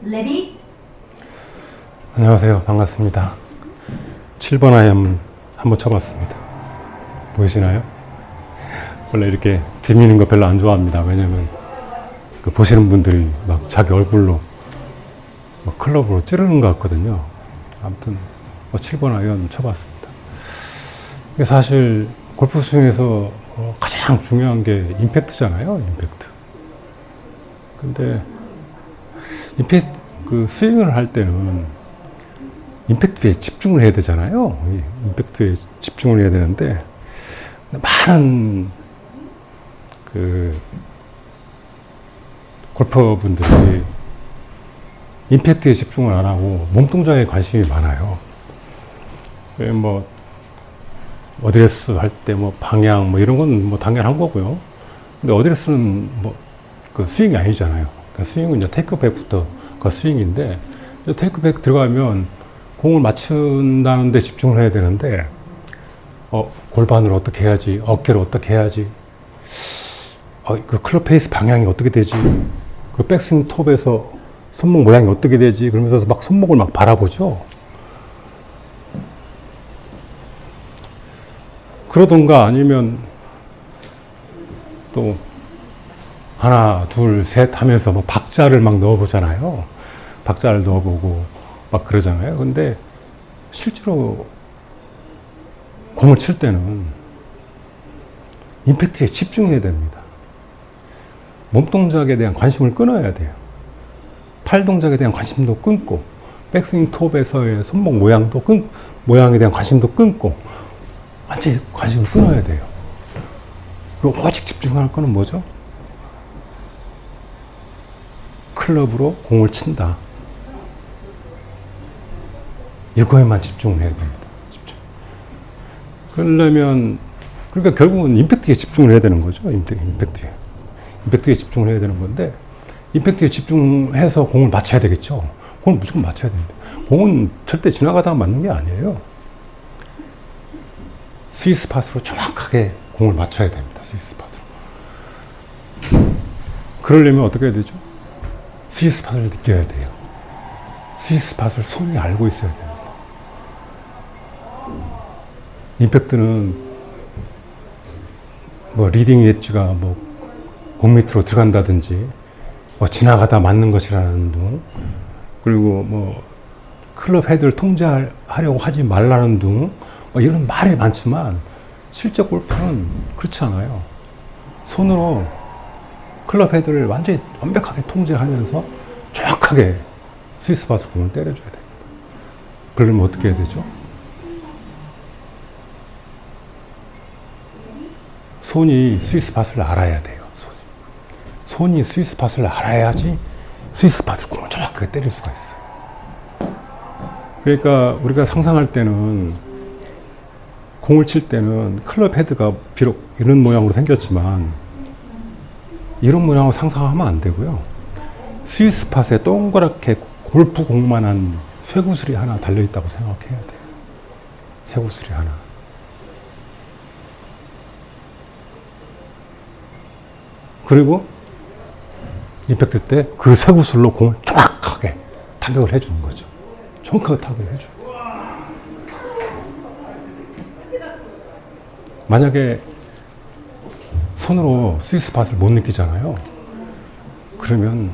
레디? 안녕하세요. 반갑습니다. 7번 아이언 한번 쳐봤습니다. 보이시나요? 원래 이렇게 디미는 거 별로 안 좋아합니다. 왜냐면 그 보시는 분들이 막 자기 얼굴로 막 클럽으로 찌르는 것 같거든요. 아무튼 7번 아이언 쳐봤습니다. 이게 사실 골프 스윙에서 가장 중요한 게 임팩트잖아요. 임팩트. 근데 그 스윙을 할 때는 임팩트에 집중을 해야 되잖아요. 임팩트에 집중을 해야 되는데 많은 그 골퍼분들이 임팩트에 집중을 안 하고 몸동작에 관심이 많아요. 뭐 어드레스 할 때 뭐 방향 뭐 이런 건 뭐 당연한 거고요. 근데 어드레스는 뭐 그 스윙이 아니잖아요. 그러니까 스윙은 이제 테이크백부터가 스윙인데 테이크백 들어가면 공을 맞춘다는 데 집중을 해야 되는데 골반을 어떻게 해야지, 어깨를 어떻게 해야지, 그 클럽 페이스 방향이 어떻게 되지, 그 백스윙 톱에서 손목 모양이 어떻게 되지, 그러면서 막 손목을 막 바라보죠. 그러던가 아니면 또 하나, 둘, 셋 하면서 뭐 박자를 막 넣어보잖아요. 박자를 넣어보고 막 그러잖아요. 근데 실제로 공을 칠 때는 임팩트에 집중해야 됩니다. 몸 동작에 대한 관심을 끊어야 돼요. 팔 동작에 대한 관심도 끊고, 백스윙 톱에서의 손목 모양에 대한 관심도 끊고, 완전히 관심을 끊어야 돼요. 그리고 오직 집중할 거는 뭐죠? 클럽으로 공을 친다. 이거에만 집중을 해야 됩니다. 집중. 그러려면, 그러니까 결국은 임팩트에 집중을 해야 되는 거죠. 임팩트에. 임팩트에 집중을 해야 되는 건데, 임팩트에 집중해서 공을 맞춰야 되겠죠. 공을 무조건 맞춰야 됩니다. 공은 절대 지나가다가 맞는 게 아니에요. 스위스 팟으로 정확하게 공을 맞춰야 됩니다. 스위스 팟으로. 그러려면 어떻게 해야 되죠? 스위스 팟을 느껴야 돼요. 스위스 팟을 손이 알고 있어야 됩니다. 임팩트는 뭐 리딩 웨지가 뭐 공 밑으로 들어간다든지 뭐 지나가다 맞는 것이라는 둥, 그리고 뭐 클럽 헤드를 통제하려고 하지 말라는 둥, 뭐 이런 말이 많지만 실제 골프는 그렇지 않아요. 손으로 클럽 헤드를 완전히 완벽하게 통제하면서 정확하게 스위스 팟으로 공을 때려줘야 됩니다. 그러면 어떻게 해야 되죠? 손이 스위스 팟을 알아야 돼요. 손이 스위스 팟을 알아야지 스위스 팟을 공을 정확하게 때릴 수가 있어요. 그러니까 우리가 상상할 때는 공을 칠 때는 클럽 헤드가 비록 이런 모양으로 생겼지만 이런 모양으로 상상하면 안 되고요. 스위스 팟에 동그랗게 골프 공만한 쇠구슬이 하나 달려있다고 생각해야 돼요. 쇠구슬이 하나. 그리고 임팩트 때 그 쇠구슬로 공을 정확하게 타격을 해주는 거죠. 정확하게 타격을 해줘요. 만약에 손으로 스위스 팟을 못 느끼잖아요. 그러면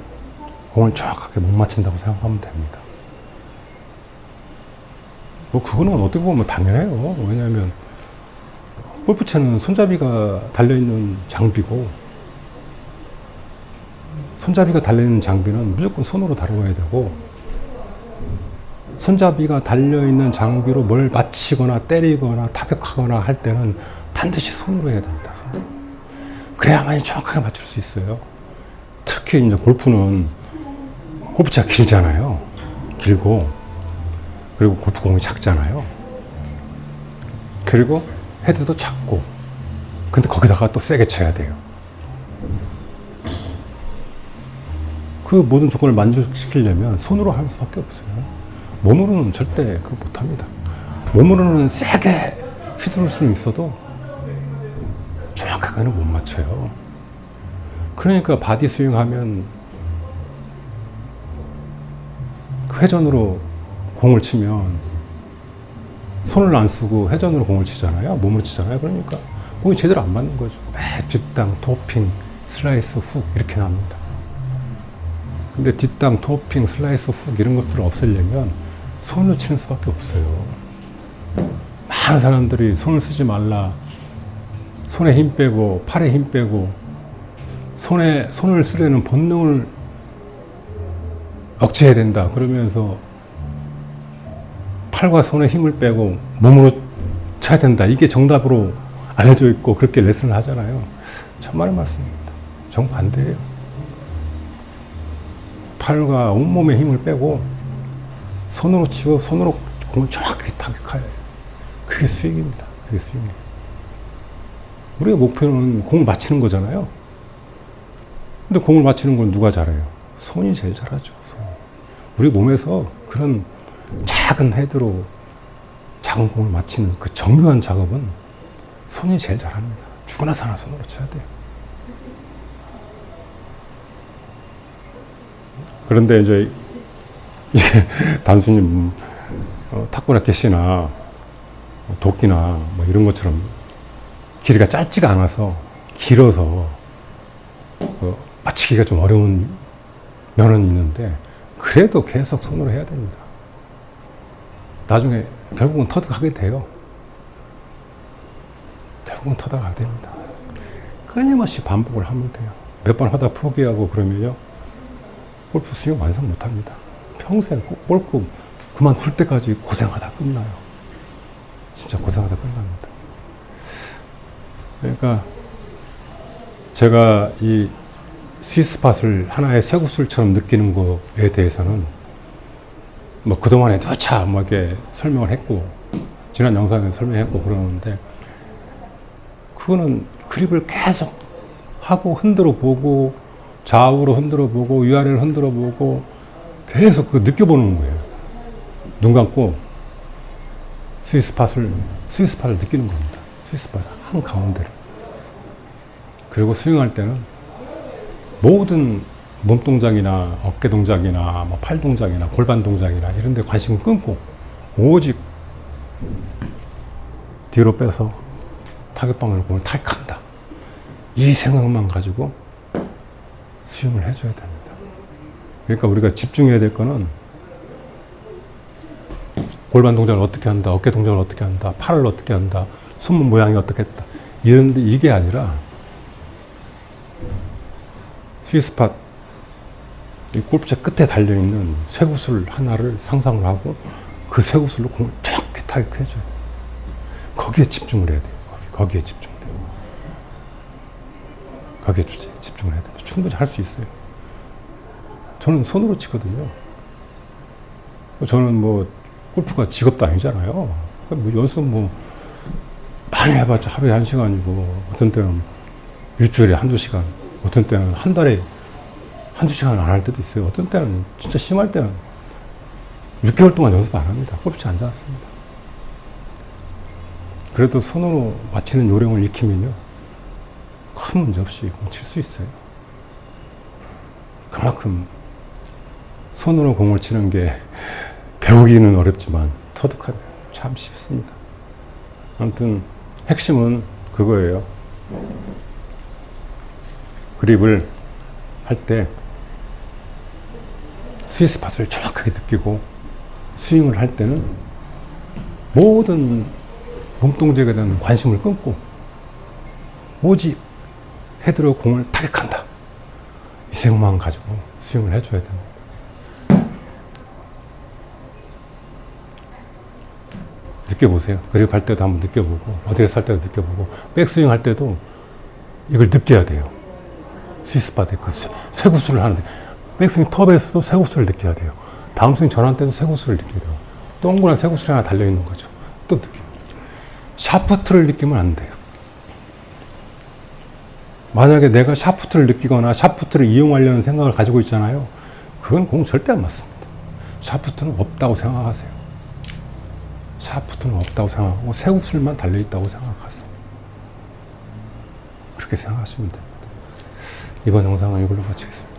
공을 정확하게 못 맞춘다고 생각하면 됩니다. 뭐 그거는 어떻게 보면 당연해요. 왜냐하면 골프채는 손잡이가 달려있는 장비고, 손잡이가 달려있는 장비는 무조건 손으로 다뤄야 되고, 손잡이가 달려있는 장비로 뭘 맞히거나 때리거나 타격하거나 할 때는 반드시 손으로 해야 됩니다. 그래야만이 정확하게 맞출 수 있어요. 특히 이제 골프는 골프채가 길잖아요. 길고, 그리고 골프공이 작잖아요. 그리고 헤드도 작고, 근데 거기다가 또 세게 쳐야 돼요. 그 모든 조건을 만족시키려면 손으로 할 수밖에 없어요. 몸으로는 절대 그거 못합니다. 몸으로는 세게 휘두를 수는 있어도 정확하게는 못 맞춰요. 그러니까 바디 스윙 하면 회전으로 공을 치면 손을 안 쓰고 회전으로 공을 치잖아요. 몸으로 치잖아요. 그러니까 공이 제대로 안 맞는 거죠. 매 뒷땅, 토핑, 슬라이스, 훅 이렇게 나옵니다. 근데 뒷땅, 토핑, 슬라이스, 훅 이런 것들을 없애려면 손으로 치는 수밖에 없어요. 많은 사람들이 손을 쓰지 말라, 손에 힘 빼고 팔에 힘 빼고 손을 쓰려는 본능을 억제해야 된다 그러면서 팔과 손에 힘을 빼고 몸으로 쳐야 된다, 이게 정답으로 알려져 있고 그렇게 레슨을 하잖아요. 천만의 말씀입니다. 정반대예요. 팔과 온몸에 힘을 빼고 손으로 치고 손으로 공을 정확하게 타격해야 해요. 그게 스윙입니다. 그게 스윙이에요. 우리의 목표는 공을 맞히는 거잖아요. 근데 공을 맞히는 건 누가 잘해요? 손이 제일 잘하죠. 손. 우리 몸에서 그런 작은 헤드로 작은 공을 맞히는 그 정교한 작업은 손이 제일 잘합니다. 죽으나 사나 손으로 쳐야 돼요. 그런데 이제 이게 단순히 탁구 라켓이나 도끼나 뭐 이런 것처럼 길이가 짧지가 않아서 길어서 맞히기가 좀 어려운 면은 있는데 그래도 계속 손으로 해야 됩니다. 나중에 결국은 터득하게 돼요. 결국은 터득하게 됩니다. 끊임없이 반복을 하면 돼요. 몇 번 하다 포기하고 그러면요, 골프 스윙 완성 못 합니다. 평생 골프 그만둘 때까지 고생하다 끝나요. 진짜 고생하다 끝납니다. 그러니까 제가 이 스위스팟을 하나의 쇠구슬처럼 느끼는 거에 대해서는 뭐 그동안에 누차 뭐 이렇게 설명을 했고 지난 영상에서 설명했고 그러는데, 그거는 그립을 계속 하고 흔들어 보고 좌우로 흔들어 보고 위아래로 흔들어 보고 계속 그거 느껴보는 거예요. 눈 감고 스위스팟을 느끼는 겁니다. 스위스팟 한 가운데를. 그리고 스윙할 때는 모든 몸 동작이나 어깨 동작이나 뭐 팔 동작이나 골반 동작이나 이런 데 관심을 끊고 오직 뒤로 빼서 타격방으로 공을 타격한다, 이 생각만 가지고 스윙을 해줘야 됩니다. 그러니까 우리가 집중해야 될 거는 골반 동작을 어떻게 한다, 어깨 동작을 어떻게 한다, 팔을 어떻게 한다, 손목 모양이 어떻게 했다, 이런데 이게 아니라 스위스팟 이 골프채 끝에 달려있는 쇠구슬 하나를 상상을 하고 그 쇠구슬로 공을 정확히 타격해줘야 돼요. 거기에 집중을 해야 돼요. 거기에 집중을 해요. 거기에 집중을 해야 돼요. 충분히 할 수 있어요. 저는 손으로 치거든요. 저는 뭐 골프가 직업도 아니잖아요. 뭐 연습 뭐 많이 해봤자 하루에 1시간이고 어떤 때는 일주일에 1~2시간, 어떤 때는 한 달에 1~2시간 안 할 때도 있어요. 어떤 때는 진짜 심할 때는 6개월 동안 연습 안 합니다. 골프채 안 잡았습니다. 그래도 손으로 맞히는 요령을 익히면요, 큰 문제 없이 공 칠 수 있어요. 그만큼 손으로 공을 치는 게 배우기는 어렵지만 터득하면 참 쉽습니다. 아무튼 핵심은 그거예요. 그립을 할 때 스위스팟을 정확하게 느끼고, 스윙을 할 때는 모든 몸동작에 대한 관심을 끊고 오직 헤드로 공을 타격한다, 이 생각만 가지고 스윙을 해줘야 됩니다. 느껴보세요. 그립 할 때도 한번 느껴보고, 어디에서 할 때도 느껴보고, 백스윙 할 때도 이걸 느껴야 돼요. 스위스팟에 그 쇠구슬을 하는데, 백스윙 톱에서도 쇠구슬을 느껴야 돼요. 다운스윙 전환 때도 쇠구슬을 느껴야 돼요. 동그란 쇠구슬이 하나 달려있는 거죠. 또 느껴요. 샤프트를 느끼면 안 돼요. 만약에 내가 샤프트를 느끼거나 샤프트를 이용하려는 생각을 가지고 있잖아요. 그건 공 절대 안 맞습니다. 샤프트는 없다고 생각하세요. 샤프트는 없다고 생각하고 쇠구슬만 달려있다고 생각하세요. 그렇게 생각하시면 됩니다. 이번 영상은 이걸로 마치겠습니다.